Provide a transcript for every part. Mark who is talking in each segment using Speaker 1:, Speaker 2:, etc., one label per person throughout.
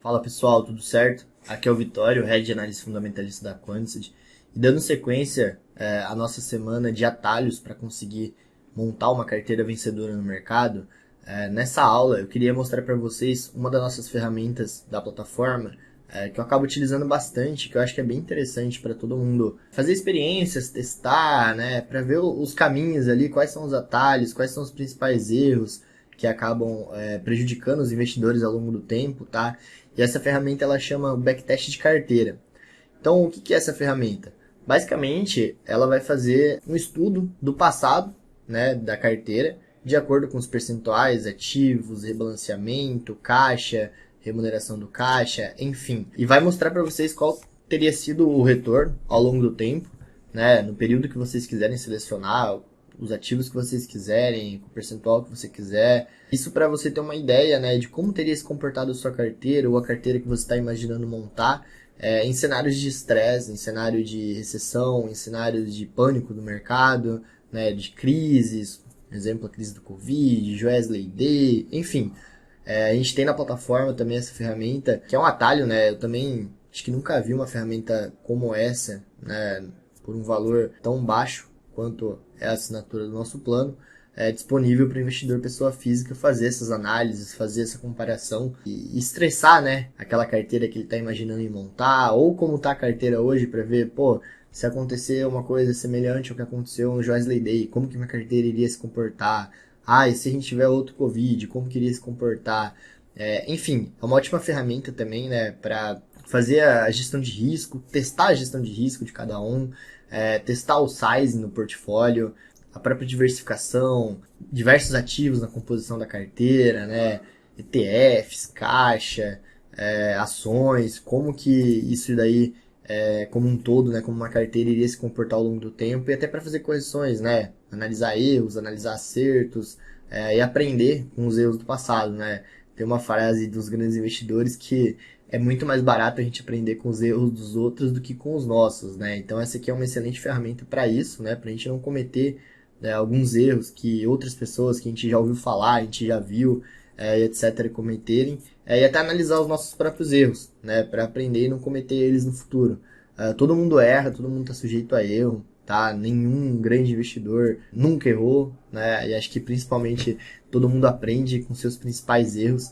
Speaker 1: Fala pessoal, tudo certo? Aqui é o Vitório, Head de Análise Fundamentalista da Quantity. E dando sequência à nossa semana de atalhos para conseguir montar uma carteira vencedora no mercado, nessa aula eu queria mostrar para vocês uma das nossas ferramentas da plataforma que eu acabo utilizando bastante, que eu acho que é bem interessante para todo mundo fazer experiências, testar, né, para ver os caminhos ali, quais são os atalhos, quais são os principais erros que acabam prejudicando os investidores ao longo do tempo, tá? E essa ferramenta ela chama backtest de carteira. Então, o que é essa ferramenta? Basicamente, ela vai fazer um estudo do passado, né, da carteira, de acordo com os percentuais, ativos, rebalanceamento, caixa, remuneração do caixa, enfim. E vai mostrar para vocês qual teria sido o retorno ao longo do tempo, né, no período que vocês quiserem selecionar, os ativos que vocês quiserem, o percentual que você quiser. Isso para você ter uma ideia, né, de como teria se comportado a sua carteira ou a carteira que você está imaginando montar em cenários de estresse, em cenário de recessão, em cenários de pânico do mercado, né, de crises, por exemplo, a crise do Covid, Joesley Day, enfim. A gente tem na plataforma também essa ferramenta, que é um atalho, né? Eu também acho que nunca vi uma ferramenta como essa, né, por um valor tão baixo quanto é a assinatura do nosso plano, disponível para o investidor pessoa física fazer essas análises, fazer essa comparação e estressar, né, aquela carteira que ele está imaginando em montar, ou como está a carteira hoje para ver, pô, se acontecer uma coisa semelhante ao que aconteceu no Joesley Day, como que minha carteira iria se comportar? Ah, e se a gente tiver outro Covid, como que iria se comportar? Enfim, é uma ótima ferramenta também, né, para fazer a gestão de risco, testar a gestão de risco de cada um, testar o size no portfólio, a própria diversificação, diversos ativos na composição da carteira, né? ETFs, caixa, ações, como que isso daí, como um todo, né? Como uma carteira iria se comportar ao longo do tempo e até para fazer correções, né? Analisar erros, analisar acertos e aprender com os erros do passado, né? Tem uma frase dos grandes investidores que é muito mais barato a gente aprender com os erros dos outros do que com os nossos, né? Então essa aqui é uma excelente ferramenta para isso, né? Para a gente não cometer alguns erros que outras pessoas que a gente já ouviu falar, a gente já viu, etc., cometerem, e até analisar os nossos próprios erros, né? Para aprender e não cometer eles no futuro. Todo mundo erra, todo mundo está sujeito a erro, tá? Nenhum grande investidor nunca errou, né? E acho que principalmente todo mundo aprende com seus principais erros.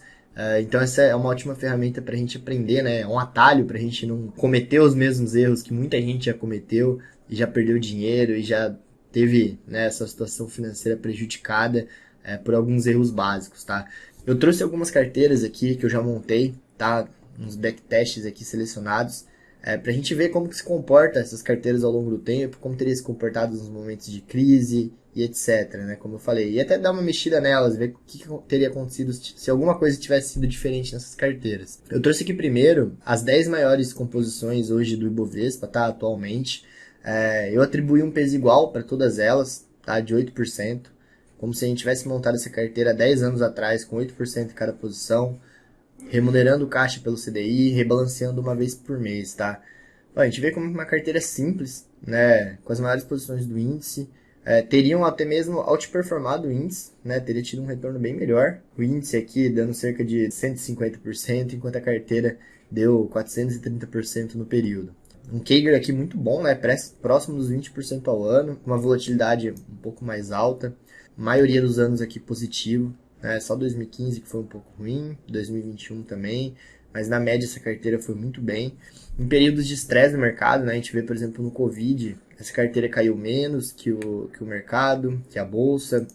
Speaker 1: Então essa é uma ótima ferramenta para a gente aprender, né? É um atalho para a gente não cometer os mesmos erros que muita gente já cometeu e já perdeu dinheiro e já teve, né, essa situação financeira prejudicada por alguns erros básicos, tá? Eu trouxe algumas carteiras aqui que eu já montei, tá? Uns backtests aqui selecionados, para a gente ver como que se comporta essas carteiras ao longo do tempo, como teria se comportado nos momentos de crise e etc, né? Como eu falei. E até dar uma mexida nelas, ver o que teria acontecido se alguma coisa tivesse sido diferente nessas carteiras. Eu trouxe aqui primeiro as 10 maiores composições hoje do Ibovespa, tá? Atualmente. Eu atribuí um peso igual para todas elas, tá? De 8%, como se a gente tivesse montado essa carteira 10 anos atrás, com 8% em cada posição, remunerando o caixa pelo CDI, rebalanceando uma vez por mês, tá? Bom, a gente vê como uma carteira simples, né, com as maiores posições do índice, teriam até mesmo outperformado o índice, né, teria tido um retorno bem melhor. O índice aqui dando cerca de 150%, enquanto a carteira deu 430% no período. Um CAGR aqui muito bom, né, próximo dos 20% ao ano, com uma volatilidade um pouco mais alta, a maioria dos anos aqui positivo, só 2015 que foi um pouco ruim, 2021 também, mas na média essa carteira foi muito bem. Em períodos de estresse no mercado, né, a gente vê, por exemplo, no Covid, essa carteira caiu menos que o mercado, que a bolsa.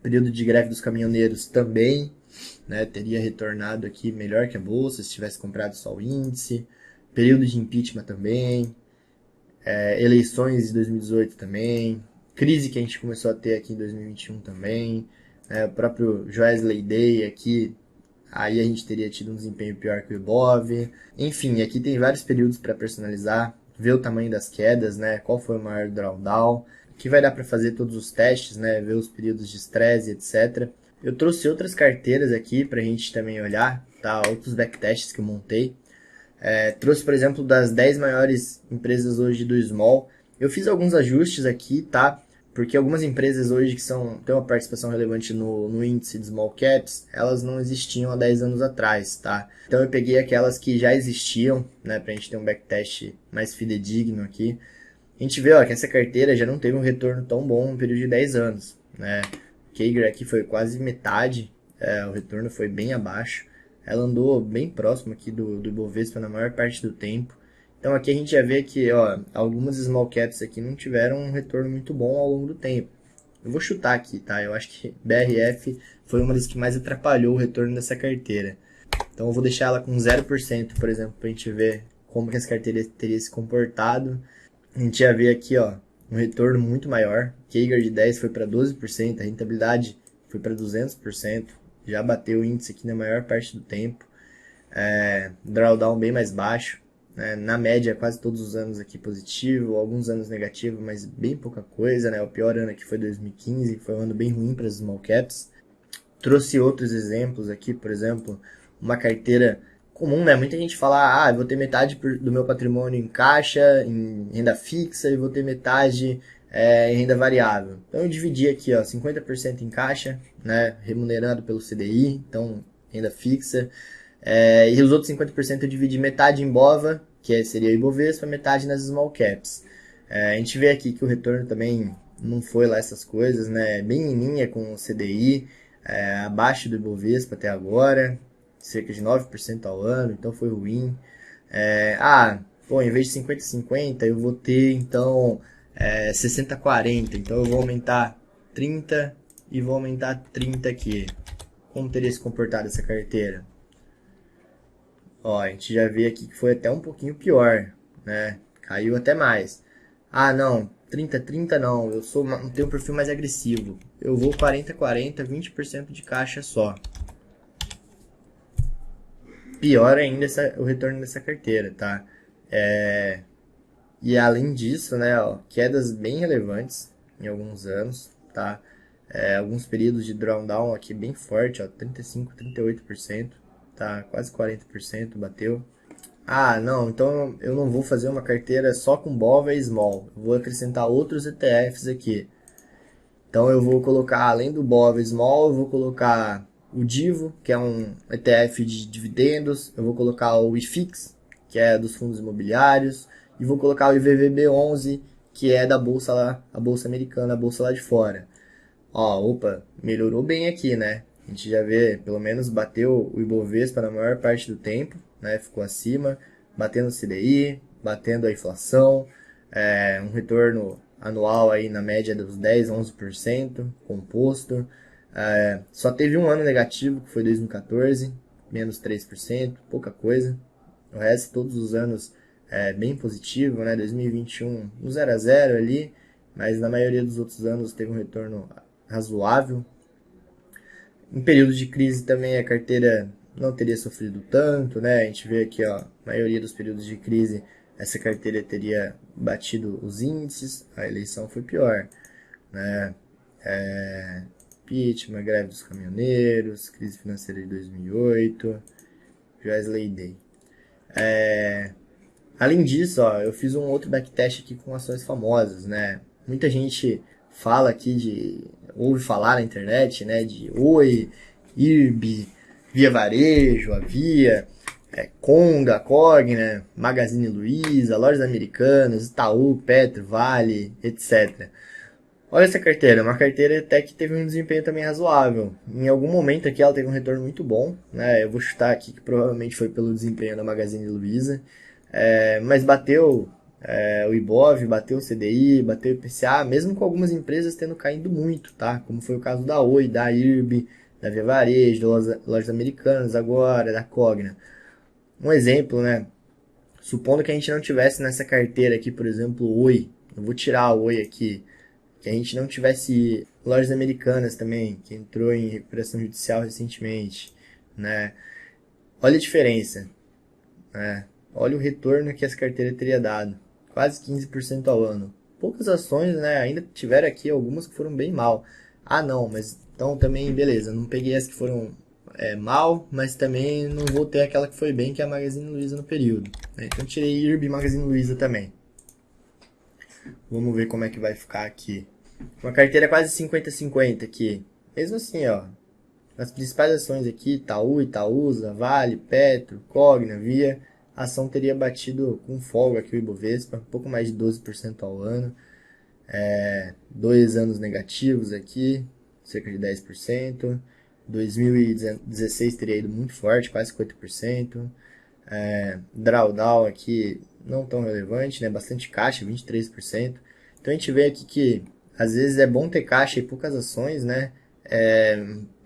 Speaker 1: Período de greve dos caminhoneiros também, né, teria retornado aqui melhor que a bolsa se tivesse comprado só o índice. Período de impeachment também, eleições de 2018 também, crise que a gente começou a ter aqui em 2021 também, o próprio Joesley Day aqui, aí a gente teria tido um desempenho pior que o Ibov. Enfim, aqui tem vários períodos para personalizar, ver o tamanho das quedas, né, qual foi o maior drawdown, que vai dar para fazer todos os testes, né, ver os períodos de estresse, etc. Eu trouxe outras carteiras aqui para a gente também olhar, tá, outros backtests que eu montei. Trouxe, por exemplo, das 10 maiores empresas hoje do Small. Eu fiz alguns ajustes aqui, tá? Porque algumas empresas hoje que têm uma participação relevante no índice de small caps, elas não existiam há 10 anos atrás, tá? Então eu peguei aquelas que já existiam, né, pra gente ter um backtest mais fidedigno aqui. A gente vê, ó, que essa carteira já não teve um retorno tão bom no período de 10 anos, né? O Kager aqui foi quase metade, o retorno foi bem abaixo. Ela andou bem próximo aqui do Ibovespa na maior parte do tempo. Então aqui a gente já vê que, ó, algumas small caps aqui não tiveram um retorno muito bom ao longo do tempo. Eu vou chutar aqui, tá? Eu acho que BRF foi uma das que mais atrapalhou o retorno dessa carteira. Então eu vou deixar ela com 0%, por exemplo, para a gente ver como que essa carteira teria se comportado. A gente já vê aqui, ó, um retorno muito maior. Kager de 10 foi para 12%, a rentabilidade foi para 200%. Já bateu o índice aqui na maior parte do tempo. Drawdown bem mais baixo. Na média, quase todos os anos aqui positivo, alguns anos negativo, mas bem pouca coisa, né? O pior ano aqui foi 2015, que foi um ano bem ruim para as small caps. Trouxe outros exemplos aqui, por exemplo, uma carteira comum, né? Muita gente fala, eu vou ter metade do meu patrimônio em caixa, em renda fixa, e vou ter metade em renda variável. Então eu dividi aqui, ó, 50% em caixa, né? Remunerado pelo CDI, então renda fixa. E os outros 50% eu dividi metade em BOVA, que seria o Ibovespa, metade nas small caps. A gente vê aqui que o retorno também não foi lá essas coisas, né? Bem em linha com o CDI, abaixo do Ibovespa até agora, cerca de 9% ao ano, então foi ruim. Em vez de 50-50, eu vou ter então 60-40, então eu vou aumentar 30 e vou aumentar 30 aqui. Como teria se comportado essa carteira? Ó, a gente já vê aqui que foi até um pouquinho pior, né? Caiu até mais. Não, 30-30 não, tenho um perfil mais agressivo. Eu vou 40-40, 20% de caixa só. Pior ainda o retorno dessa carteira, tá? E além disso, né, ó, quedas bem relevantes em alguns anos, tá? Alguns períodos de drawdown aqui bem forte, ó, 35, 38%, tá? Quase 40% bateu. Não, então eu não vou fazer uma carteira só com BOVA e Small. Eu vou acrescentar outros ETFs aqui. Então eu vou colocar, além do BOVA e Small, eu vou colocar o Divo, que é um ETF de dividendos. Eu vou colocar o IFIX, que é dos fundos imobiliários. E vou colocar o IVVB11, que é da bolsa lá, a bolsa americana, a bolsa lá de fora. Melhorou bem aqui, né? A gente já vê, pelo menos bateu o Ibovespa na maior parte do tempo, né? Ficou acima, batendo o CDI, batendo a inflação, um retorno anual aí na média dos 10, 11% composto. Só teve um ano negativo, que foi 2014, menos 3%, pouca coisa. O resto, todos os anos, bem positivo, né? 2021, no 0 a 0 ali, mas na maioria dos outros anos teve um retorno razoável. Em períodos de crise também a carteira não teria sofrido tanto, né? A gente vê aqui, ó, a maioria dos períodos de crise essa carteira teria batido os índices, a eleição foi pior, né? Impeachment, greve dos caminhoneiros, crise financeira de 2008, Joesley Day. Além disso, ó, eu fiz um outro backtest aqui com ações famosas, né? Muita gente fala aqui ouve falar na internet, né? De Oi, IRB, Via Varejo, Avia, Conga, Cogna, Magazine Luiza, Lojas Americanas, Itaú, Petro, Vale, etc. Olha essa carteira, uma carteira até que teve um desempenho também razoável. Em algum momento aqui ela teve um retorno muito bom, né? Eu vou chutar aqui que provavelmente foi pelo desempenho da Magazine Luiza, mas bateu o Ibov, bateu o CDI, bateu o IPCA, mesmo com algumas empresas tendo caído muito, tá? Como foi o caso da Oi, da IRB, da Via Varejo, Lojas Americanas agora, da Cogna. Um exemplo, né? Supondo que a gente não tivesse nessa carteira aqui, por exemplo, Oi, eu vou tirar a Oi aqui, que a gente não tivesse Lojas Americanas também, que entrou em recuperação judicial recentemente, né? Olha a diferença, né? Olha o retorno que essa carteira teria dado, quase 15% ao ano. Poucas ações, né? Ainda tiveram aqui algumas que foram bem mal. Não, mas então também, beleza, não peguei as que foram mal, mas também não vou ter aquela que foi bem, que é a Magazine Luiza no período, né? Então tirei IRB e Magazine Luiza também. Vamos ver como é que vai ficar aqui. Uma carteira quase 50-50 aqui. Mesmo assim, ó, as principais ações aqui, Itaú, Itaúsa, Vale, Petro, Cogna, Via, a ação teria batido com folga aqui o Ibovespa, um pouco mais de 12% ao ano. 2 anos negativos aqui, cerca de 10%. 2016 teria ido muito forte, quase 50%. Drawdown aqui não tão relevante, né? Bastante caixa, 23%. Então a gente vê aqui que às vezes é bom ter caixa e poucas ações, né?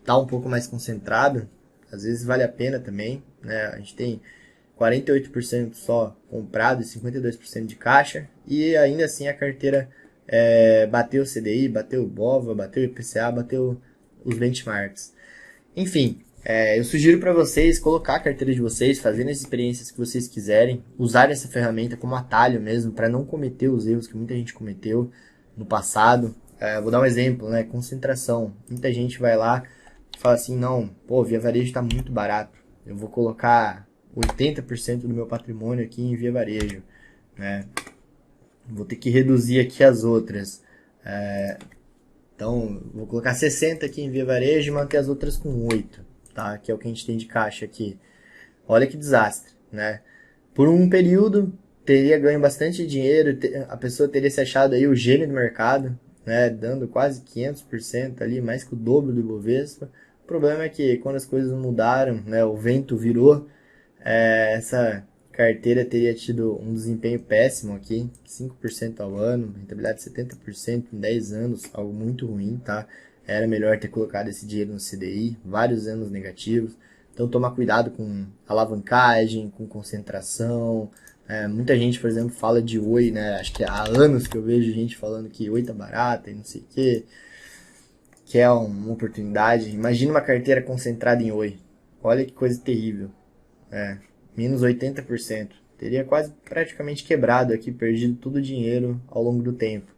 Speaker 1: Tá um pouco mais concentrado, às vezes vale a pena também, né? A gente tem 48% só comprado e 52% de caixa, e ainda assim a carteira bateu o CDI, bateu o BOVA, bateu o IPCA, bateu os benchmarks. Enfim, eu sugiro para vocês colocar a carteira de vocês, fazendo as experiências que vocês quiserem, usar essa ferramenta como atalho mesmo, para não cometer os erros que muita gente cometeu no passado. Vou dar um exemplo, né? Concentração. Muita gente vai lá e fala assim, não, pô, Via Varejo está muito barato, eu vou colocar 80% do meu patrimônio aqui em Via Varejo, né? Vou ter que reduzir aqui as outras. Então, vou colocar 60 aqui em Via Varejo e manter as outras com 8, tá? Que é o que a gente tem de caixa aqui. Olha que desastre, né? Por um período, teria ganho bastante dinheiro, a pessoa teria se achado aí o gênio do mercado, né? Dando quase 500% ali, mais que o dobro do Ibovespa. O problema é que quando as coisas mudaram, né? O vento virou, essa carteira teria tido um desempenho péssimo aqui, 5% ao ano, rentabilidade de 70% em 10 anos, algo muito ruim, tá? Era melhor ter colocado esse dinheiro no CDI, vários anos negativos. Então tomar cuidado com alavancagem, com concentração. Muita gente, por exemplo, fala de Oi, né? Acho que há anos que eu vejo gente falando que Oi tá barata e não sei o quê, que é uma oportunidade. Imagina uma carteira concentrada em Oi. Olha que coisa terrível. Menos 80%. Teria quase praticamente quebrado aqui, perdido todo o dinheiro ao longo do tempo.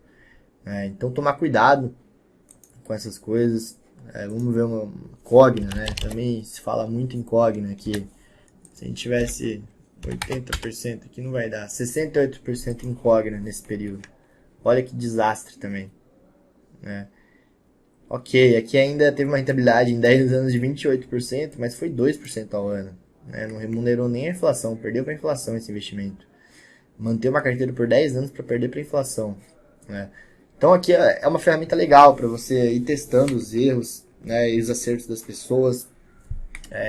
Speaker 1: Então tomar cuidado com essas coisas. Vamos ver uma Cogna, né? Também se fala muito em Cogna aqui. Se a gente tivesse 80% aqui não vai dar. 68% em Cogna nesse período. Olha que desastre também. Ok, aqui ainda teve uma rentabilidade em 10 anos de 28%, mas foi 2% ao ano. Não remunerou nem a inflação, perdeu para a inflação esse investimento. Manter uma carteira por 10 anos para perder para a inflação. Então aqui é uma ferramenta legal para você ir testando os erros, né, e os acertos das pessoas,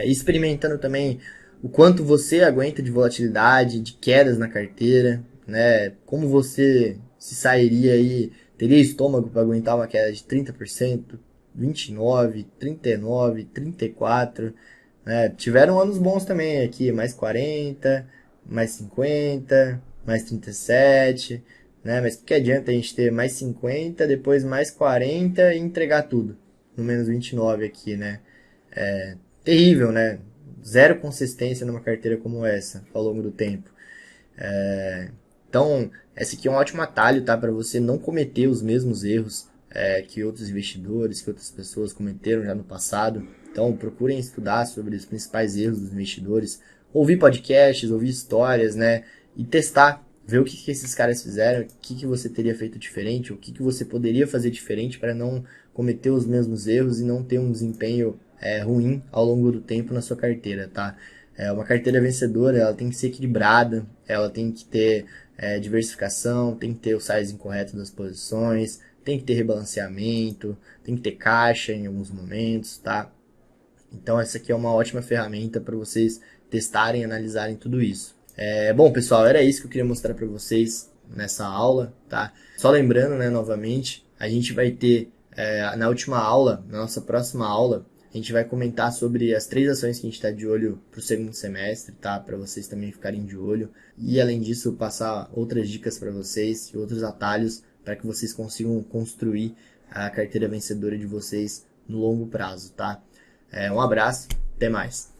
Speaker 1: experimentando também o quanto você aguenta de volatilidade, de quedas na carteira, né, como você se sairia aí, teria estômago para aguentar uma queda de 30%, 29%, 39%, 34%. Tiveram anos bons também aqui, mais 40%, mais 50%, mais 37%. Mas que adianta a gente ter mais 50, depois mais 40 e entregar tudo no menos 29 aqui, né? Terrível, né? Zero consistência numa carteira como essa ao longo do tempo. Então, esse aqui é um ótimo atalho, tá? Para você não cometer os mesmos erros que outros investidores, que outras pessoas cometeram já no passado. Então, procurem estudar sobre os principais erros dos investidores, ouvir podcasts, ouvir histórias, né? E testar, ver o que esses caras fizeram, o que você teria feito diferente, o que você poderia fazer diferente para não cometer os mesmos erros e não ter um desempenho ruim ao longo do tempo na sua carteira, tá? Uma carteira vencedora, ela tem que ser equilibrada, ela tem que ter diversificação, tem que ter o sizing correto das posições, tem que ter rebalanceamento, tem que ter caixa em alguns momentos, tá? Então essa aqui é uma ótima ferramenta para vocês testarem e analisarem tudo isso. Bom, pessoal, era isso que eu queria mostrar para vocês nessa aula, tá? Só lembrando, né, novamente, a gente vai ter na última aula, na nossa próxima aula, a gente vai comentar sobre as 3 ações que a gente está de olho para o segundo semestre, tá? Para vocês também ficarem de olho. E além disso, passar outras dicas para vocês e outros atalhos para que vocês consigam construir a carteira vencedora de vocês no longo prazo, tá? Um abraço, até mais.